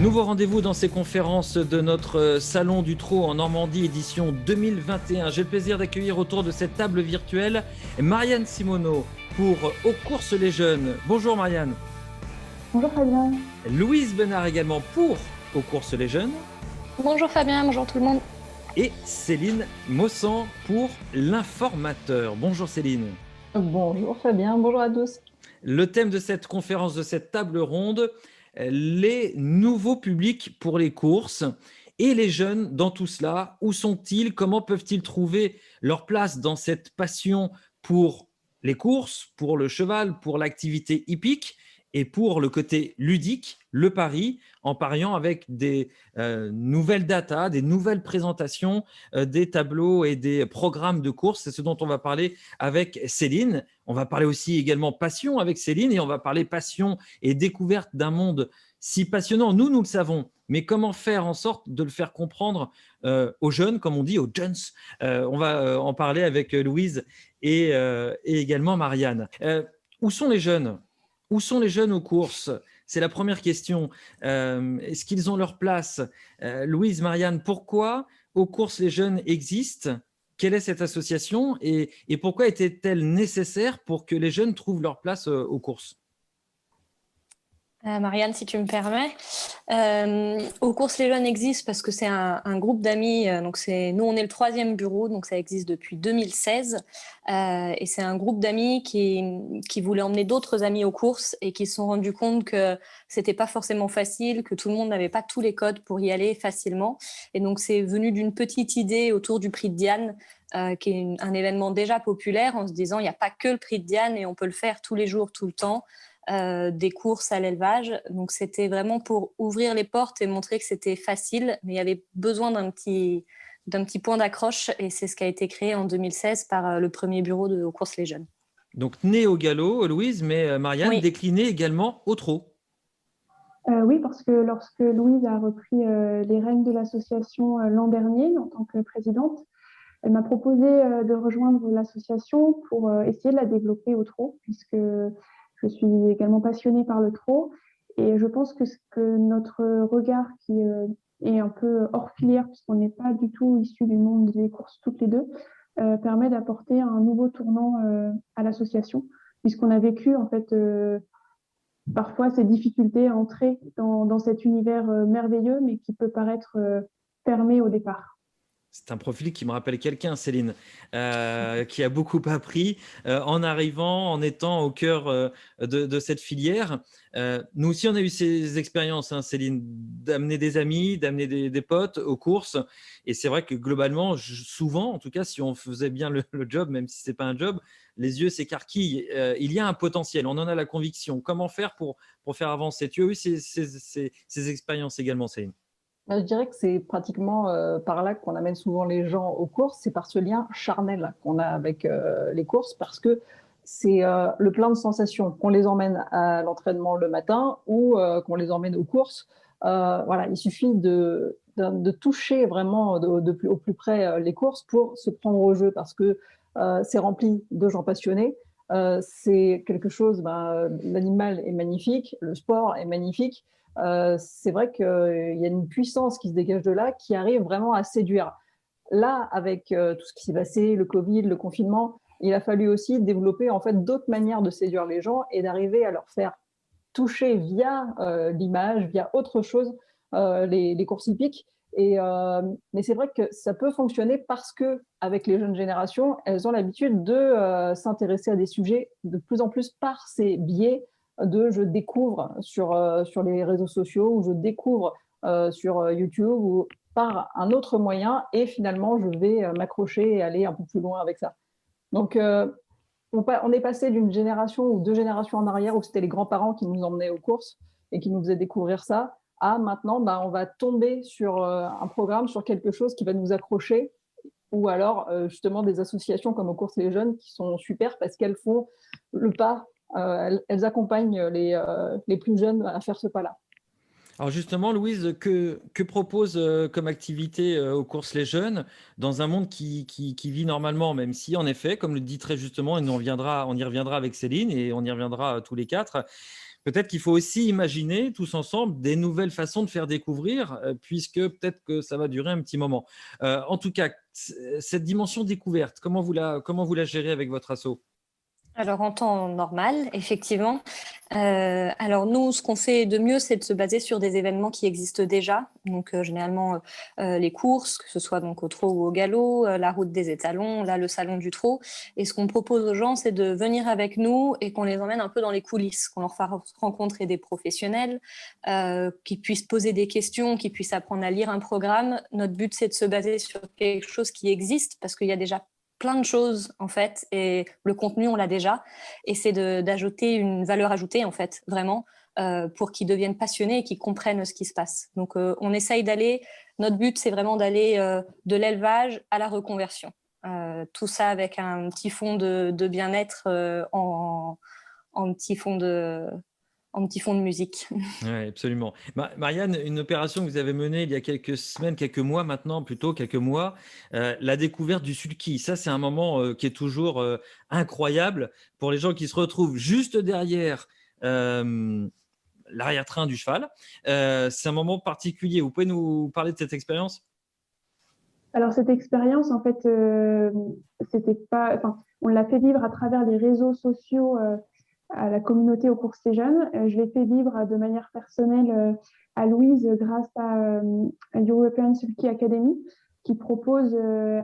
Nouveau rendez-vous dans ces conférences de notre Salon du Trot en Normandie, édition 2021. J'ai le plaisir d'accueillir autour de cette table virtuelle Marianne Simoneau pour Aux courses les jeunes. Bonjour Marianne. Bonjour Fabien. Louise Benard également pour Aux courses les jeunes. Bonjour Fabien, bonjour tout le monde. Et Céline Maussan pour l'Informateur. Bonjour Céline. Bonjour Fabien, bonjour à tous. Le thème de cette conférence, de cette table ronde, les nouveaux publics pour les courses et les jeunes dans tout cela. Où sont-ils? Comment peuvent-ils trouver leur place dans cette passion pour les courses, pour le cheval, pour l'activité hippique et pour le côté ludique, le pari, en pariant avec des nouvelles datas, des nouvelles présentations, des tableaux et des programmes de courses. C'est ce dont on va parler avec Céline. On va parler aussi également passion avec Céline et on va parler passion et découverte d'un monde si passionnant. Nous le savons, mais comment faire en sorte de le faire comprendre aux jeunes, comme on dit, aux jeunes. On va en parler avec Louise et également Marianne. Où sont les jeunes? Où sont les jeunes aux courses? C'est la première question. Est-ce qu'ils ont leur place? Louise, Marianne, pourquoi aux courses les jeunes existent? Quelle est cette association et pourquoi était-elle nécessaire pour que les jeunes trouvent leur place aux courses? Marianne, si tu me permets. Aux courses les jeunes existent parce que c'est un groupe d'amis. Donc nous, on est le 3e bureau, donc ça existe depuis 2016. Et c'est un groupe d'amis qui voulait emmener d'autres amis aux courses et qui se sont rendus compte que c'était pas forcément facile, que tout le monde n'avait pas tous les codes pour y aller facilement. Et donc c'est venu d'une petite idée autour du prix de Diane, qui est un événement déjà populaire, en se disant il n'y a pas que le prix de Diane et on peut le faire tous les jours, tout le temps. Des courses à l'élevage. Donc, c'était vraiment pour ouvrir les portes et montrer que c'était facile, mais il y avait besoin d'un petit point d'accroche et c'est ce qui a été créé en 2016 par le premier bureau de Aux courses les jeunes. Donc, né au galop, Louise, mais Marianne, Oui. déclinée également au trot. Oui, parce que lorsque Louise a repris les rênes de l'association l'an dernier en tant que présidente, elle m'a proposé de rejoindre l'association pour essayer de la développer au trot, puisque je suis également passionnée par le trot. Et je pense que notre regard, qui est un peu hors filière, puisqu'on n'est pas du tout issus du monde des courses toutes les deux, permet d'apporter un nouveau tournant à l'association, puisqu'on a vécu en fait parfois ces difficultés à entrer dans cet univers merveilleux, mais qui peut paraître fermé au départ. C'est un profil qui me rappelle quelqu'un, Céline, qui a beaucoup appris en arrivant, en étant au cœur de cette filière. Nous aussi, on a eu ces expériences, hein, Céline, d'amener des amis, d'amener des potes aux courses. Et c'est vrai que globalement, souvent, en tout cas, si on faisait bien le job, même si ce n'est pas un job, les yeux s'écarquillent. Il y a un potentiel, on en a la conviction. Comment faire pour faire avancer? Tu as eu ces expériences également, Céline? Je dirais que c'est pratiquement par là qu'on amène souvent les gens aux courses, c'est par ce lien charnel qu'on a avec les courses, parce que c'est le plein de sensations, qu'on les emmène à l'entraînement le matin ou qu'on les emmène aux courses. Voilà, il suffit de toucher vraiment au plus près les courses pour se prendre au jeu, parce que c'est rempli de gens passionnés. C'est quelque chose, l'animal est magnifique, le sport est magnifique. C'est vrai qu'il y a une puissance qui se dégage de là, qui arrive vraiment à séduire. Là, avec tout ce qui s'est passé, le Covid, le confinement, il a fallu aussi développer en fait d'autres manières de séduire les gens et d'arriver à leur faire toucher via l'image, via autre chose, les courses hippiques. Mais c'est vrai que ça peut fonctionner parce que avec les jeunes générations, elles ont l'habitude de s'intéresser à des sujets de plus en plus par ces biais de je découvre sur les réseaux sociaux ou je découvre sur YouTube ou par un autre moyen et finalement je vais m'accrocher et aller un peu plus loin avec ça. Donc on est passé d'une génération ou 2 générations en arrière où c'était les grands-parents qui nous emmenaient aux courses et qui nous faisaient découvrir ça, à maintenant on va tomber sur un programme, sur quelque chose qui va nous accrocher, ou alors justement des associations comme Aux courses les jeunes qui sont super parce qu'elles font le pas. Elles accompagnent les plus jeunes à faire ce pas-là. Alors justement, Louise, que propose comme activité aux courses les jeunes dans un monde qui vit normalement, même si en effet, comme le dit très justement, et on y reviendra avec Céline et on y reviendra tous les quatre, peut-être qu'il faut aussi imaginer tous ensemble des nouvelles façons de faire découvrir, puisque peut-être que ça va durer un petit moment. En tout cas, cette dimension découverte, comment vous la gérez avec votre asso? Alors, en temps normal, effectivement. Alors, nous, ce qu'on fait de mieux, c'est de se baser sur des événements qui existent déjà. Donc, généralement, les courses, que ce soit donc au trot ou au galop, la route des étalons, là, le salon du trot. Et ce qu'on propose aux gens, c'est de venir avec nous et qu'on les emmène un peu dans les coulisses, qu'on leur fasse rencontrer des professionnels, qui puissent poser des questions, qui puissent apprendre à lire un programme. Notre but, c'est de se baser sur quelque chose qui existe, parce qu'il y a déjà plein de choses en fait, et le contenu on l'a déjà, et c'est d'ajouter une valeur ajoutée en fait, vraiment, pour qu'ils deviennent passionnés et qu'ils comprennent ce qui se passe. Donc on essaye notre but c'est vraiment d'aller de l'élevage à la reconversion. Tout ça avec un petit fond de bien-être en petit fond de musique. Oui, absolument. Marianne, une opération que vous avez menée il y a quelques semaines, quelques mois maintenant, plutôt quelques mois, la découverte du sulky. Ça, c'est un moment qui est toujours incroyable pour les gens qui se retrouvent juste derrière l'arrière-train du cheval. C'est un moment particulier. Vous pouvez nous parler de cette expérience? Alors cette expérience, en fait, c'était pas, enfin, on l'a fait vivre à travers les réseaux sociaux à la communauté aux courses et jeunes. Je l'ai fait vivre de manière personnelle à Louise grâce à European Sulky Academy, qui propose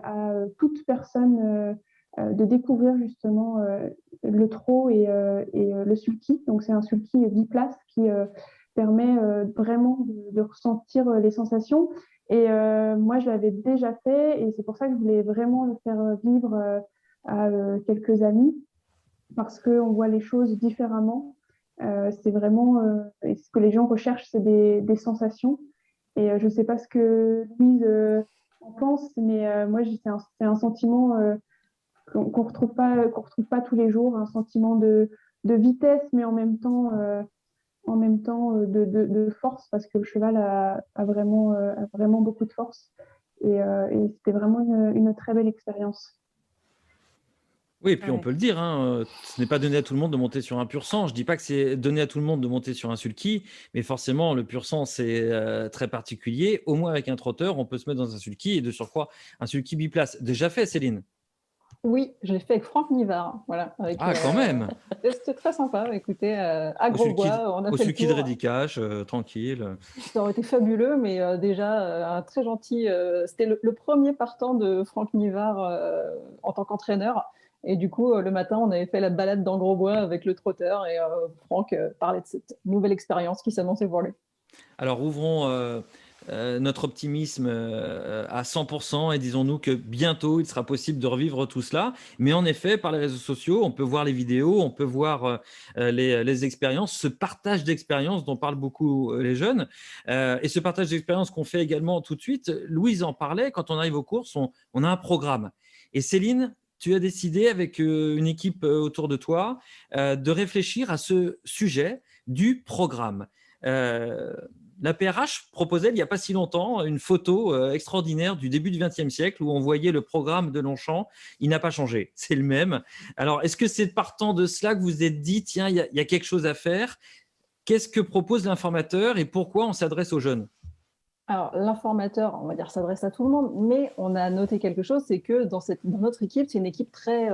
à toute personne de découvrir justement le trot et le sulky. Donc c'est un sulky biplace qui permet vraiment de ressentir les sensations. Et moi, je l'avais déjà fait et c'est pour ça que je voulais vraiment le faire vivre à quelques amis parce qu'on voit les choses différemment. C'est vraiment et ce que les gens recherchent, c'est des sensations. Et je ne sais pas ce que Louise en pense, mais moi, c'est un sentiment qu'on ne retrouve pas tous les jours, un sentiment de vitesse, mais en même temps de force, parce que le cheval a vraiment beaucoup de force. Et c'était vraiment une très belle expérience. Oui, et puis on Ouais. peut le dire, hein, ce n'est pas donné à tout le monde de monter sur un pur sang. Je dis pas que c'est donné à tout le monde de monter sur un sulky, mais forcément, le pur sang, c'est très particulier. Au moins, avec un trotteur, on peut se mettre dans un sulky et de surcroît, un sulky biplace. Déjà fait, Céline? Oui, je l'ai fait avec Franck Nivard. Voilà, Ah, quand même! c'était très sympa. Écoutez, à Au sulky, Grosbois, on a au fait le sulky de tour. Rédicache, tranquille. Ça aurait été fabuleux, mais déjà, un très gentil. C'était le premier partant de Franck Nivard en tant qu'entraîneur. Et du coup, le matin, on avait fait la balade dans Grosbois avec le trotteur et Franck parlait de cette nouvelle expérience qui s'annonçait pour lui. Alors, ouvrons notre optimisme à 100% et disons-nous que bientôt, il sera possible de revivre tout cela. Mais en effet, par les réseaux sociaux, on peut voir les vidéos, on peut voir les expériences, ce partage d'expériences dont parlent beaucoup les jeunes. Et ce partage d'expériences qu'on fait également tout de suite, Louise en parlait, quand on arrive aux courses, on a un programme. Et Céline, tu as décidé avec une équipe autour de toi de réfléchir à ce sujet du programme. Euh, la PRH proposait il n'y a pas si longtemps une photo extraordinaire du début du XXe siècle où on voyait le programme de Longchamp. Il n'a pas changé, c'est le même. Alors, est-ce que c'est partant de cela que vous vous êtes dit, tiens, il y a quelque chose à faire? Qu'est-ce que propose l'informateur et pourquoi on s'adresse aux jeunes? Alors, l'informateur, on va dire, s'adresse à tout le monde, mais on a noté quelque chose, c'est que dans notre équipe, c'est une équipe très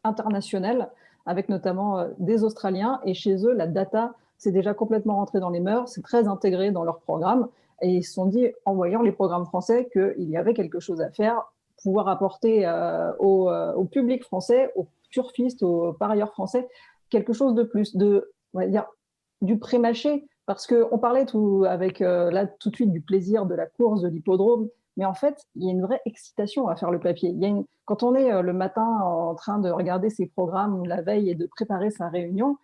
internationale, avec notamment des Australiens, et chez eux, la data, c'est déjà complètement rentré dans les mœurs, c'est très intégré dans leur programme, et ils se sont dit, en voyant les programmes français, qu'il y avait quelque chose à faire, pouvoir apporter au public français, aux turfistes, aux parieurs français, quelque chose de plus, on va dire, du pré-mâché, parce qu'on parlait avec là tout de suite du plaisir de la course, de l'hippodrome, mais en fait, il y a une vraie excitation à faire le papier. Quand on est le matin en train de regarder ses programmes ou la veille et de préparer sa réunion,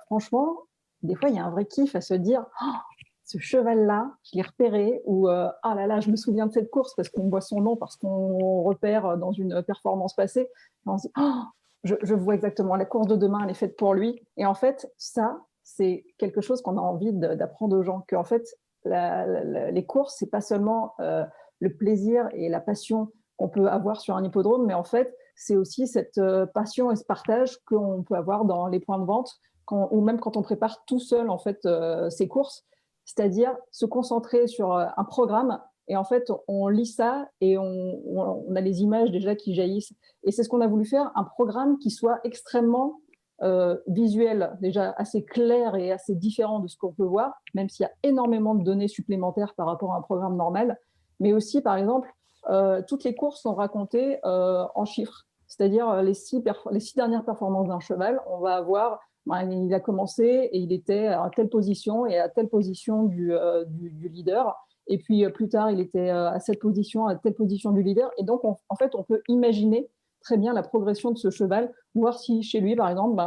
franchement, des fois, il y a un vrai kiff à se dire oh, ce cheval-là, je l'ai repéré, ou ah là là, je me souviens de cette course parce qu'on voit son nom, parce qu'on repère dans une performance passée. Et on se dit oh, je vois exactement la course de demain, elle est faite pour lui. Et en fait, ça, c'est quelque chose qu'on a envie d'apprendre aux gens, qu'en fait, les courses, c'est pas seulement le plaisir et la passion qu'on peut avoir sur un hippodrome, mais en fait, c'est aussi cette passion et ce partage qu'on peut avoir dans les points de vente ou même quand on prépare tout seul en fait ses courses, c'est-à-dire se concentrer sur un programme et en fait on lit ça et on a les images déjà qui jaillissent. Et c'est ce qu'on a voulu faire, un programme qui soit extrêmement visuel, déjà assez clair et assez différent de ce qu'on peut voir, même s'il y a énormément de données supplémentaires par rapport à un programme normal. Mais aussi, par exemple, toutes les courses sont racontées en chiffres. C'est-à-dire les 6 dernières performances d'un cheval, on va avoir, il a commencé et il était à telle position et à telle position du leader. Et puis plus tard, il était à cette position, à telle position du leader. Et donc, en fait, on peut imaginer très bien la progression de ce cheval, voir si chez lui, par exemple,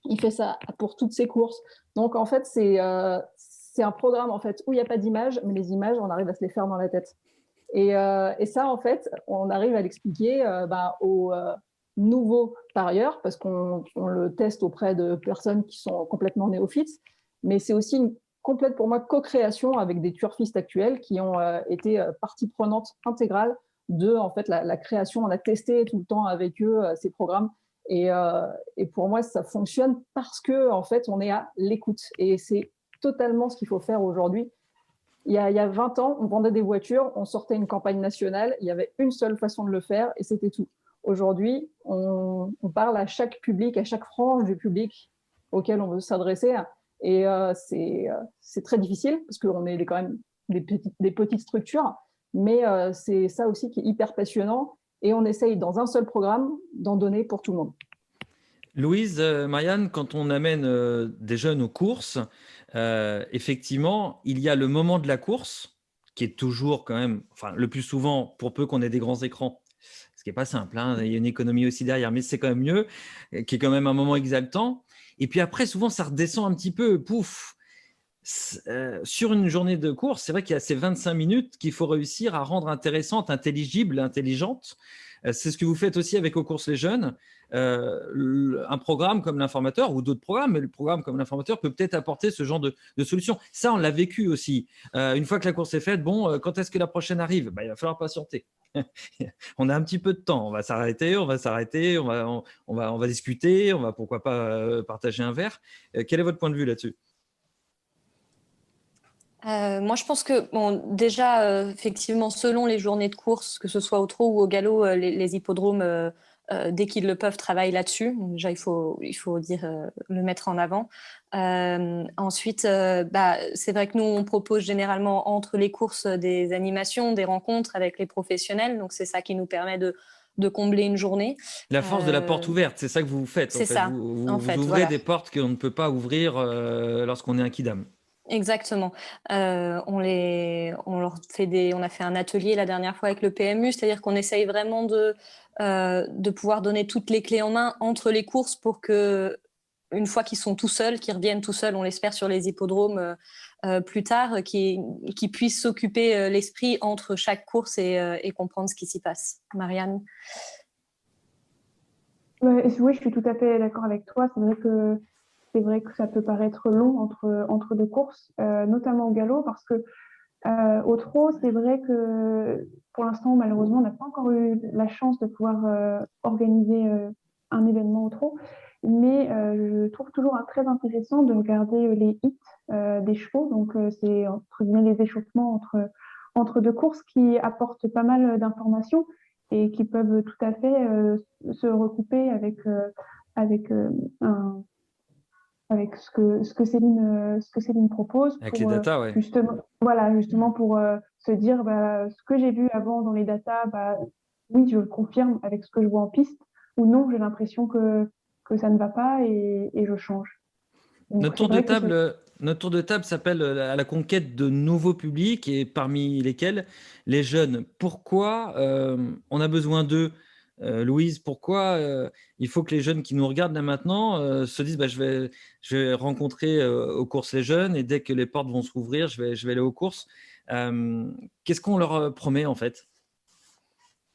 il fait ça pour toutes ses courses. Donc, en fait, c'est un programme en fait, où il n'y a pas d'image, mais les images, on arrive à se les faire dans la tête. Et ça, en fait, on arrive à l'expliquer aux nouveaux parieurs, parce qu'on le teste auprès de personnes qui sont complètement néophytes, mais c'est aussi une complète, pour moi, co-création avec des turfistes actuels qui ont été partie prenante intégrale de en fait, la création. On a testé tout le temps avec eux ces programmes. Et pour moi, ça fonctionne parce que en fait, on est à l'écoute. Et c'est totalement ce qu'il faut faire aujourd'hui. Il y a 20 ans, on vendait des voitures, on sortait une campagne nationale, il y avait une seule façon de le faire et c'était tout. Aujourd'hui, on parle à chaque public, à chaque frange du public auquel on veut s'adresser. Et c'est très difficile parce qu'on est quand même des petites structures, mais c'est ça aussi qui est hyper passionnant. Et on essaye dans un seul programme d'en donner pour tout le monde. Louise, Marianne, quand on amène des jeunes aux courses, effectivement, il y a le moment de la course, qui est toujours quand même, enfin le plus souvent, pour peu qu'on ait des grands écrans, ce qui n'est pas simple, hein, il y a une économie aussi derrière, mais c'est quand même mieux, qui est quand même un moment exaltant. Et puis après, souvent, ça redescend un petit peu, pouf. Sur une journée de course, c'est vrai qu'il y a ces 25 minutes qu'il faut réussir à rendre intéressantes, intelligibles, intelligentes. C'est ce que vous faites aussi avec Aux courses les jeunes. Un programme comme l'informateur ou d'autres programmes, mais le programme comme l'informateur peut peut-être apporter ce genre de solution. Ça, on l'a vécu aussi. Une fois que la course est faite, bon, quand est-ce que la prochaine arrive? Il va falloir patienter. On a un petit peu de temps. On va s'arrêter, on va discuter, on va pourquoi pas partager un verre. Quel est votre point de vue là-dessus? Moi, je pense que, bon, déjà, effectivement, selon les journées de course, que ce soit au trot ou au galop, les hippodromes, dès qu'ils le peuvent, travaillent là-dessus. Déjà, il faut dire, le mettre en avant. Ensuite, c'est vrai que nous, on propose généralement entre les courses des animations, des rencontres avec les professionnels. Donc, c'est ça qui nous permet de combler une journée. La force de la porte ouverte, c'est ça que vous faites. C'est ça. Vous ouvrez voilà. Des portes qu'on ne peut pas ouvrir lorsqu'on est un kidam. Exactement. On a fait un atelier la dernière fois avec le PMU, c'est-à-dire qu'on essaye vraiment de pouvoir donner toutes les clés en main entre les courses pour que, une fois qu'ils sont tout seuls, qu'ils reviennent tout seuls, on l'espère sur les hippodromes plus tard, qu'ils puissent s'occuper l'esprit entre chaque course et comprendre ce qui s'y passe. Marianne? Oui, je suis tout à fait d'accord avec toi. C'est vrai que ça peut paraître long entre deux courses, notamment au galop, parce que au trot, c'est vrai que pour l'instant, malheureusement, on n'a pas encore eu la chance de pouvoir organiser un événement au trot, mais je trouve toujours très intéressant de regarder les hits des chevaux. Donc, c'est entre guillemets les échauffements entre deux courses qui apportent pas mal d'informations et qui peuvent tout à fait se recouper avec ce que Céline propose avec les data, ouais. justement pour se dire ce que j'ai vu avant dans les datas, oui, je le confirme avec ce que je vois en piste, ou non, j'ai l'impression que ça ne va pas et je change. Donc, notre tour de table s'appelle à la conquête de nouveaux publics et parmi lesquels les jeunes. Pourquoi on a besoin d'eux? Louise, pourquoi il faut que les jeunes qui nous regardent là maintenant se disent je vais rencontrer aux courses les jeunes et dès que les portes vont s'ouvrir, je vais aller aux courses. Qu'est-ce qu'on leur promet en fait?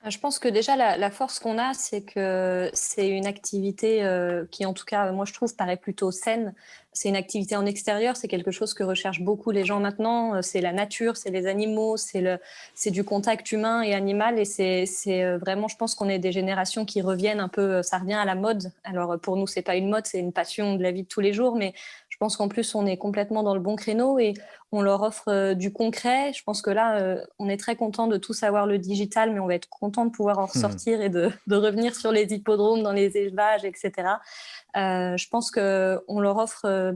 Je pense que déjà, la force qu'on a, c'est que c'est une activité qui, en tout cas, moi, je trouve, paraît plutôt saine. C'est une activité en extérieur, c'est quelque chose que recherchent beaucoup les gens maintenant. C'est la nature, c'est les animaux, c'est du contact humain et animal. Et c'est vraiment, je pense qu'on est des générations qui reviennent un peu, ça revient à la mode. Alors, pour nous, c'est pas une mode, c'est une passion de la vie de tous les jours. Mais je pense qu'en plus, on est complètement dans le bon créneau et on leur offre du concret. Je pense que là, on est très content de tous avoir le digital, mais on va être content de pouvoir en ressortir et de revenir sur les hippodromes, dans les élevages, etc. Je pense qu'on leur offre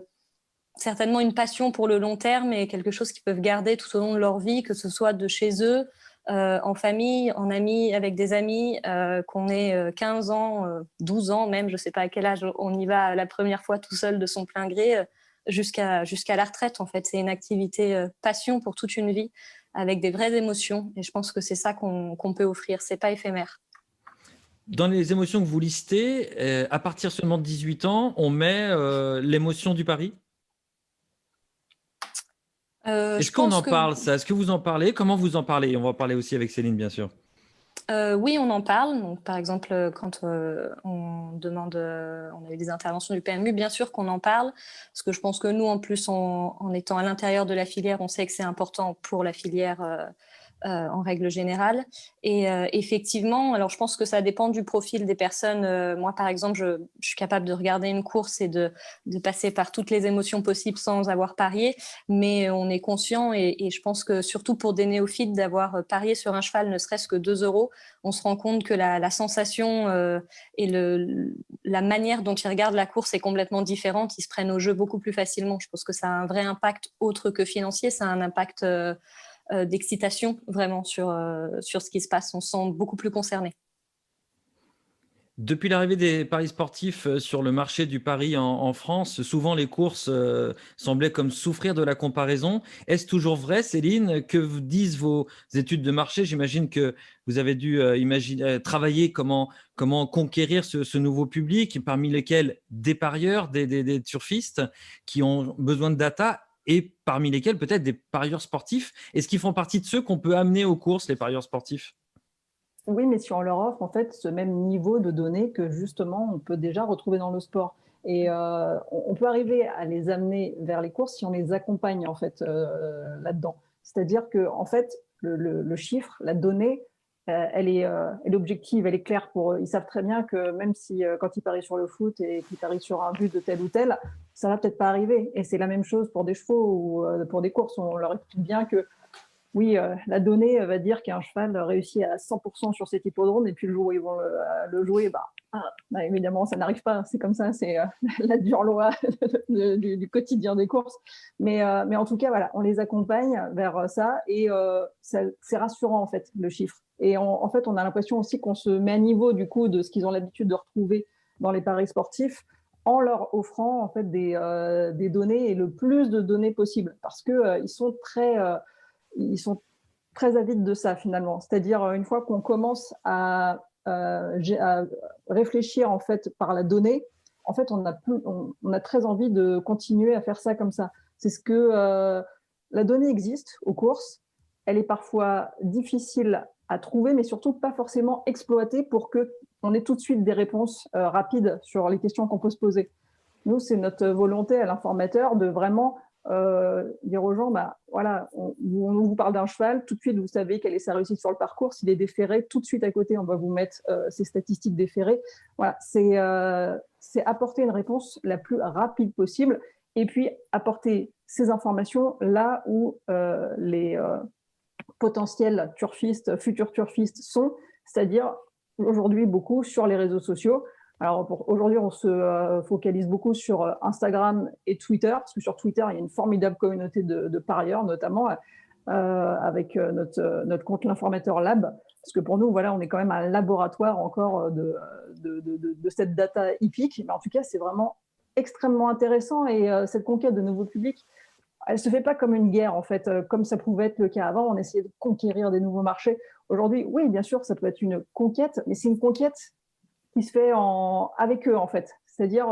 certainement une passion pour le long terme et quelque chose qu'ils peuvent garder tout au long de leur vie, que ce soit de chez eux, en famille, en amis, avec des amis, qu'on ait 15 ans, 12 ans même, je ne sais pas à quel âge on y va la première fois tout seul de son plein gré, jusqu'à la retraite. En fait, c'est une activité passion pour toute une vie, avec des vraies émotions. Et je pense que c'est ça qu'on peut offrir. C'est pas éphémère. Dans les émotions que vous listez, à partir seulement de 18 ans, on met l'émotion du pari. Est-ce Je qu'on pense en que parle, ça? Est-ce que vous en parlez? Comment vous en parlez? On va en parler aussi avec Céline, bien sûr. Oui, on en parle. Donc, par exemple, quand on demande, on a eu des interventions du PMU, bien sûr qu'on en parle, parce que je pense que nous, en plus, en étant à l'intérieur de la filière, on sait que c'est important pour la filière en règle générale. Et effectivement, alors je pense que ça dépend du profil des personnes. Moi, par exemple, je suis capable de regarder une course et de passer par toutes les émotions possibles sans avoir parié, mais on est conscient et je pense que surtout pour des néophytes, d'avoir parié sur un cheval ne serait-ce que 2 euros, on se rend compte que la sensation et la manière dont ils regardent la course est complètement différente. Ils se prennent au jeu beaucoup plus facilement. Je pense que ça a un vrai impact autre que financier. Ça a un impact d'excitation vraiment sur ce qui se passe. On se sent beaucoup plus concerné. Depuis l'arrivée des paris sportifs sur le marché du pari en France, souvent les courses semblaient comme souffrir de la comparaison. Est-ce toujours vrai, Céline? Que vous disent vos études de marché? J'imagine que vous avez dû travailler comment conquérir ce nouveau public, parmi lesquels des parieurs, des turfistes qui ont besoin de data et parmi lesquels peut-être des parieurs sportifs. Est-ce qu'ils font partie de ceux qu'on peut amener aux courses, les parieurs sportifs? Oui, mais si on leur offre en fait ce même niveau de données que justement on peut déjà retrouver dans le sport. Et on peut arriver à les amener vers les courses si on les accompagne en fait là-dedans. C'est-à-dire que en fait le chiffre, la donnée, elle est objective, elle est claire pour eux. Ils savent très bien que même si quand ils parient sur le foot et qu'ils parient sur un but de tel ou tel, ça va peut-être pas arriver. Et c'est la même chose pour des chevaux ou pour des courses. On leur explique bien que oui, la donnée va dire qu'un cheval réussit à 100% sur cet hippodrome, et puis le jour où ils vont le jouer, évidemment, ça n'arrive pas. C'est comme ça, c'est la dure loi du quotidien des courses. Mais en tout cas, voilà, on les accompagne vers ça, et c'est rassurant, en fait, le chiffre. Et en fait, on a l'impression aussi qu'on se met à niveau, du coup, de ce qu'ils ont l'habitude de retrouver dans les paris sportifs, en leur offrant, en fait, des données, et le plus de données possible. Parce qu'ils sont ils sont très avides de ça finalement. C'est-à-dire une fois qu'on commence à réfléchir en fait par la donnée, en fait on a très envie de continuer à faire ça comme ça. C'est ce que la donnée existe aux courses. Elle est parfois difficile à trouver, mais surtout pas forcément exploitée pour qu'on ait tout de suite des réponses rapides sur les questions qu'on peut se poser. Nous, c'est notre volonté à l'informateur de vraiment dire aux gens, voilà, on vous parle d'un cheval, tout de suite vous savez quelle est sa réussite sur le parcours, s'il est déféré, tout de suite à côté on va vous mettre ses statistiques déférées. Voilà, c'est apporter une réponse la plus rapide possible, et puis apporter ces informations là où les potentiels turfistes, futurs turfistes sont, c'est-à-dire aujourd'hui beaucoup sur les réseaux sociaux. Alors aujourd'hui, on se focalise beaucoup sur Instagram et Twitter, parce que sur Twitter, il y a une formidable communauté de parieurs, notamment avec notre compte l'informateur Lab, parce que pour nous, voilà, on est quand même un laboratoire encore de cette data hippique. Mais en tout cas, c'est vraiment extrêmement intéressant, et cette conquête de nouveaux publics, elle ne se fait pas comme une guerre, en fait, comme ça pouvait être le cas avant. On essayait de conquérir des nouveaux marchés. Aujourd'hui, oui, bien sûr, ça peut être une conquête, mais c'est une conquête qui se fait avec eux, en fait. C'est-à-dire,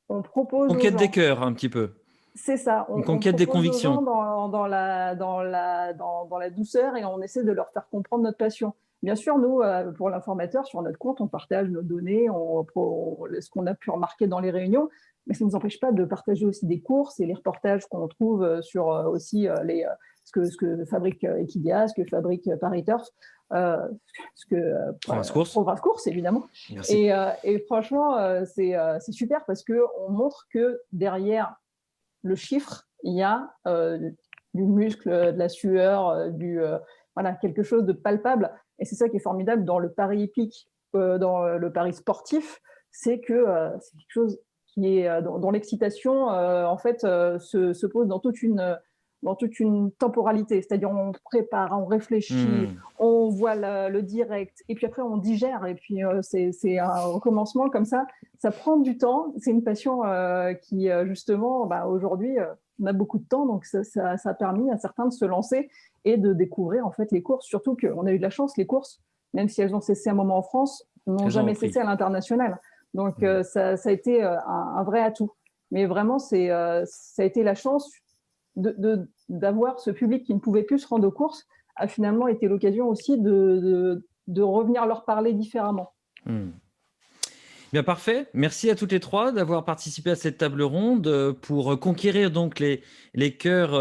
on propose aux Conquête gens… des cœurs, un petit peu. C'est ça. Une On conquête des propose aux gens convictions. dans la douceur, et on essaie de leur faire comprendre notre passion. Bien sûr, nous, pour l'informateur, sur notre compte, on partage nos données, ce qu'on a pu remarquer dans les réunions, mais ça ne nous empêche pas de partager aussi des courses et les reportages qu'on trouve sur aussi ce que fabrique Equidia, ce que fabrique Paris Turf, ce que Province Course, évidemment. Merci. Et franchement, c'est super parce qu'on montre que derrière le chiffre, il y a du muscle, de la sueur, voilà, quelque chose de palpable. Et c'est ça qui est formidable dans le pari hippique, dans le pari sportif, c'est que c'est quelque chose qui est dont l'excitation en fait se pose dans toute une temporalité, c'est-à-dire on prépare, on réfléchit, on voit le direct, et puis après on digère, et puis c'est un recommencement comme ça. Ça prend du temps, c'est une passion qui justement, aujourd'hui, on a beaucoup de temps, donc ça a permis à certains de se lancer et de découvrir en fait les courses, surtout qu'on a eu de la chance, les courses, même si elles ont cessé un moment en France, n'ont jamais cessé à l'international. Donc ça a été un vrai atout. Mais vraiment, ça a été la chance d'avoir ce public qui ne pouvait plus se rendre aux courses, a finalement été l'occasion aussi de revenir leur parler différemment. Bien, parfait. Merci à toutes les trois d'avoir participé à cette table ronde pour conquérir donc les cœurs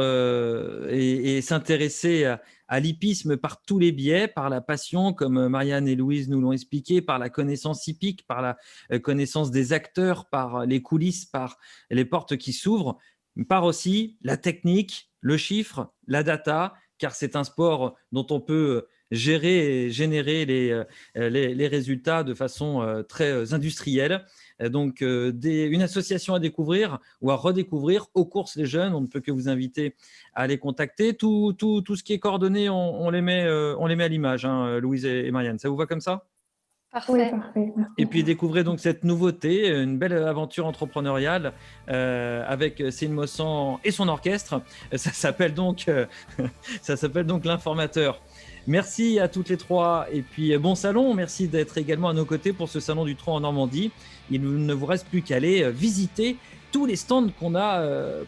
et s'intéresser à l'hippisme par tous les biais, par la passion, comme Marianne et Louise nous l'ont expliqué, par la connaissance hippique, par la connaissance des acteurs, par les coulisses, par les portes qui s'ouvrent, par aussi la technique, le chiffre, la data, car c'est un sport dont on peut gérer et générer les résultats de façon très industrielle. Donc, une association à découvrir ou à redécouvrir aux courses les jeunes. On ne peut que vous inviter à les contacter. Tout ce qui est coordonné, on les met à l'image, hein, Louise et Marianne. Ça vous va comme ça ? Parfait. Oui, parfait. Merci. Et puis découvrez donc cette nouveauté, une belle aventure entrepreneuriale avec Céline Mossan et son orchestre. Ça s'appelle donc l'Informateur. Merci à toutes les trois et puis bon salon. Merci d'être également à nos côtés pour ce salon du Trot en Normandie. Il ne vous reste plus qu'à aller visiter tous les stands qu'on a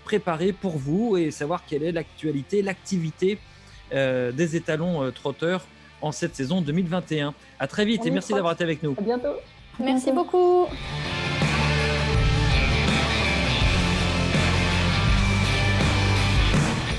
préparés pour vous et savoir quelle est l'actualité, l'activité des étalons trotteurs en cette saison 2021. À très vite et merci d'avoir été avec nous. À bientôt. Merci beaucoup.